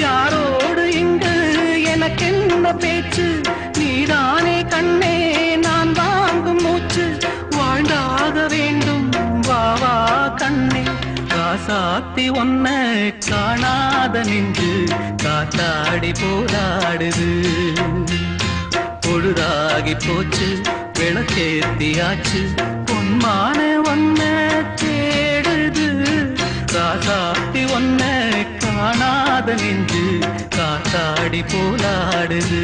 யாரோடு இங்கு எனக்கென்ன பேச்சு நீதானே கண்ணே நான் வாங்கும் மூச்சு வாழ்ந்தாக வேண்டும் வா வா கண்ணே காசாத்தி ஒன்ன காணாத நின்று காத்தாடி போராடுது பொழுதாகி போச்சு விளக்கேத்தியாச்சு பொன்மான ஒன்ன தேடுது காசாத்தி ஒன்ன காணாத நின்று காத்தாடி போராடுது